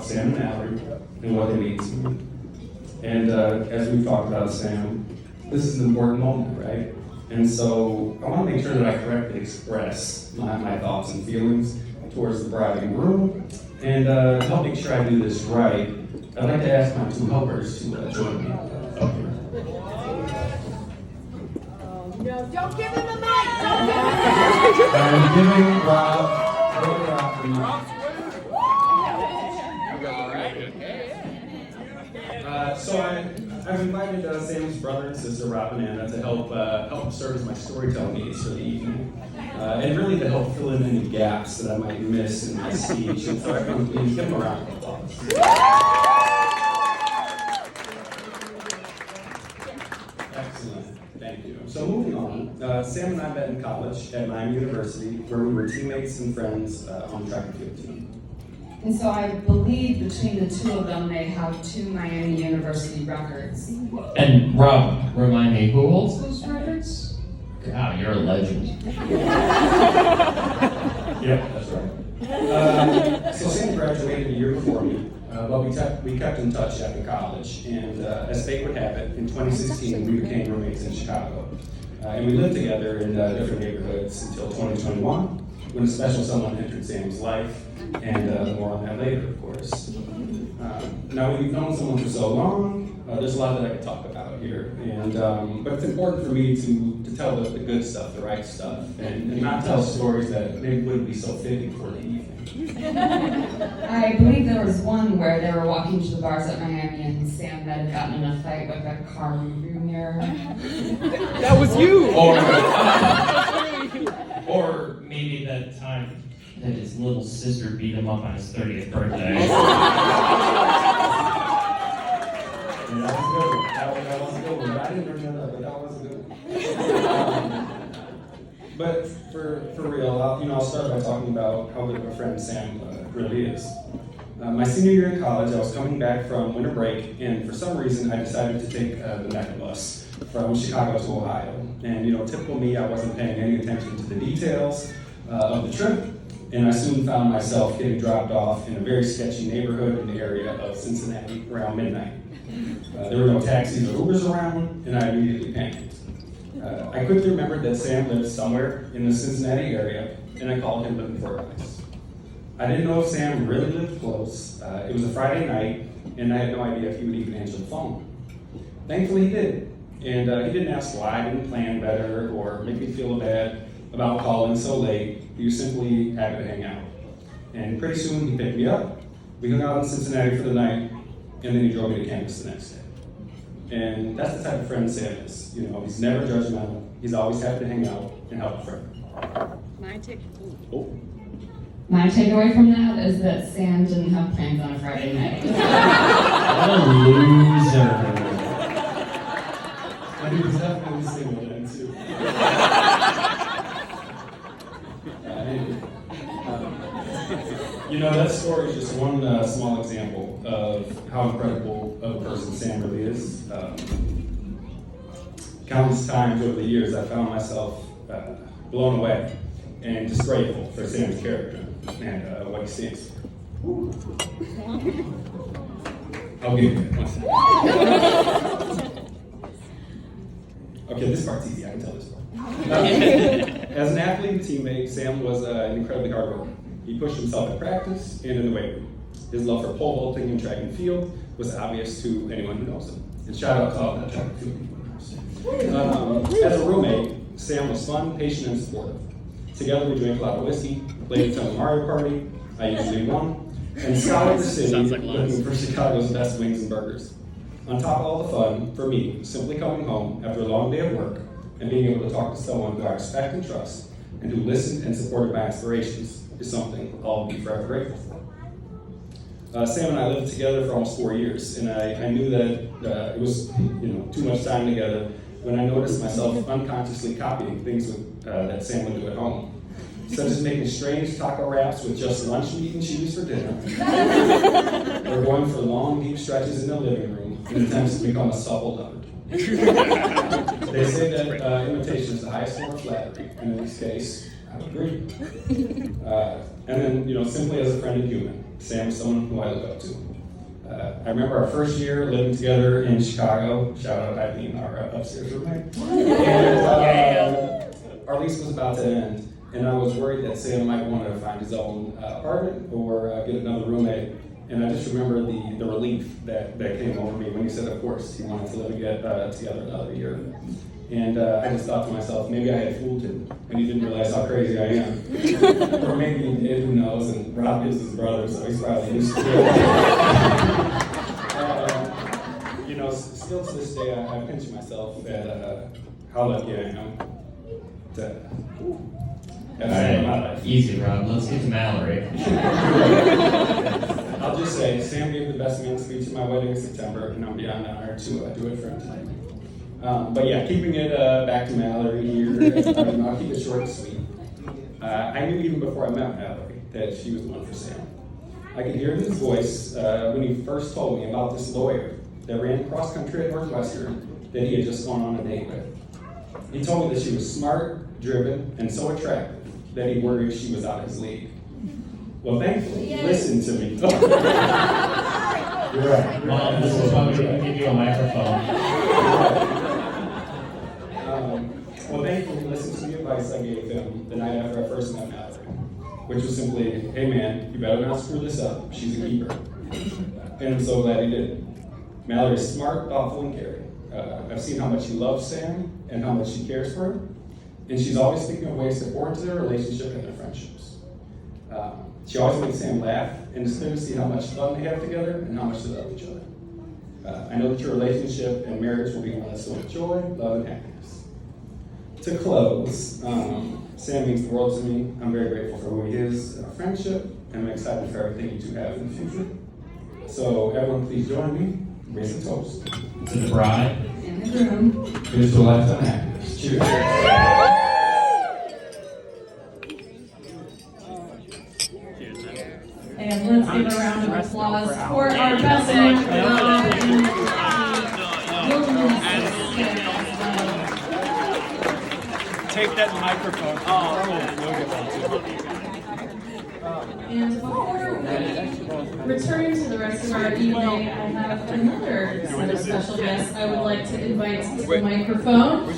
Sam and Allie and what they mean to me. And as we've talked about, Sam, this is an important moment, right? And so I want to make sure that I correctly express my thoughts and feelings towards the bride and groom. And to help make sure I do this right, I'd like to ask my two helpers to join me up here. No, don't give him the mic! Don't give him the mic! I'm giving Rob the mic. So I've invited Sam's brother and sister, Rob and Anna, to help serve as my storytelling aides for the evening, and really to help fill in any gaps that I might miss in my speech. And so I can give them a round of applause. Excellent, thank you. So moving on, Sam and I met in college at Miami University, where we were teammates and friends on the track and field team. And so I believe between the two of them, they have 2 Miami University records. And Rob, remind me, who holds those records? God, you're a legend. Yep, that's right. So Sam graduated a year before me, but we kept in touch after college. And as fate would have it, in 2016, we became roommates in Chicago. And we lived together in different neighborhoods until 2021, when a special someone entered Sam's life. And more on that later, of course. Now, when you've known someone for so long, there's a lot that I could talk about here. And but it's important for me to tell the good stuff, the right stuff, and not tell stories that maybe wouldn't be so fitting for the evening. I believe there was one where they were walking to the bars at Miami and Sam had gotten in a fight with a car review mirror. That was you! Or maybe that time that his little sister beat him up on his 30th birthday. Yeah, that was a good one. That was a good one. I didn't remember that, but that was a good one. But for real, I'll start by talking about how good of a friend Sam really is. My senior year in college, I was coming back from winter break, and for some reason, I decided to take the Mecca bus from Chicago to Ohio. And typical me, I wasn't paying any attention to the details of the trip, and I soon found myself getting dropped off in a very sketchy neighborhood in the area of Cincinnati around midnight. There were no taxis or Ubers around, and I immediately panicked. I quickly remembered that Sam lived somewhere in the Cincinnati area, and I called him looking for advice. I didn't know if Sam really lived close. It was a Friday night, and I had no idea if he would even answer the phone. Thankfully, he did, and he didn't ask why I didn't plan better or make me feel bad about calling so late. He was simply happy to hang out. And pretty soon he picked me up. We hung out in Cincinnati for the night, and then he drove me to campus the next day. And that's the type of friend Sam is. He's never judgmental. He's always happy to hang out and help a friend. My takeaway from that is that Sam didn't have plans on a Friday night. What a loser. And he was definitely single then, too. That story is just one small example of how incredible of a person Sam really is. Countless times over the years, I found myself blown away and just grateful for Sam's character and what he stands for. I'll give you that. Okay, this part's easy. I can tell this part. As an athlete and teammate, Sam was incredibly hard worker. He pushed himself at practice and in the weight room. His love for pole vaulting and track and field was obvious to anyone who knows him. And shout out to all that track and field people. As a roommate, Sam was fun, patient, and supportive. Together, we drank a lot of whiskey, played a ton of Mario Party. I usually won, and scoured the city looking for Chicago's best wings and burgers. On top of all the fun, for me, simply coming home after a long day of work and being able to talk to someone who I respect and trust and who listened and supported my aspirations is something I'll be forever grateful for. Sam and I lived together for almost 4 years, and I knew that it was too much time together when I noticed myself unconsciously copying things that Sam would do at home, such as making strange taco wraps with just lunch meat and cheese for dinner, or going for long, deep stretches in the living room in attempts to become a supple lover. They say that imitation is the highest form of flattery, and in this case, I would agree. And then, simply as a friend and human, Sam is someone who I look up to. I remember our first year living together in Chicago. Shout out Eileen, our upstairs roommate. And our lease was about to end, and I was worried that Sam might want to find his own apartment or get another roommate. And I just remember the relief that came over me when he said, of course, he wanted to live together another year. And I just thought to myself, maybe I had fooled him, and he didn't realize how crazy I am. Or maybe he did, who knows, and Rob is his brother, so he's probably used to it. You know, still to this day, I pinch myself at how lucky I am to have Sam in my life. Easy, Rob. Let's get to Mallory. I'll just say, Sam gave the best man speech at my wedding in September, and I'm beyond honored to do it for him tonight. But yeah, keeping it back to Mallory here, I'll keep it short and sweet. I knew even before I met Mallory that she was the one for Sam. I could hear his voice when he first told me about this lawyer that ran cross country at Northwestern that he had just gone on a date with. He told me that she was smart, driven, and so attractive that he worried she was out of his league. Well, thankfully, listen to me. You're right. Mom, this is why we didn't give you a microphone. Well, thankfully, listen to the advice I gave him the night after I first met Mallory, which was simply, hey man, you better not screw this up. She's a keeper. And I'm so glad he did. Mallory is smart, thoughtful, and caring. I've seen how much she loves Sam and how much she cares for him. And she's always thinking of ways to pour into their relationship and their friendships. She always makes Sam laugh, and it's clear to see how much fun they have together and how much they love each other. I know that your relationship and marriage will be one that's filled with joy, love, and happiness. To close, Sam means the world to me. I'm very grateful for who he is in our friendship, and I'm excited for everything you two have in the future. So everyone, please join me. Raise a toast. To the bride. In the room. Here's to a lifetime of happiness. Cheers. And let's give a round of applause for our best man for the wilderness as well. Take that microphone. And before we return to the rest of our evening, I have another set of special guests I would like to invite to the microphone.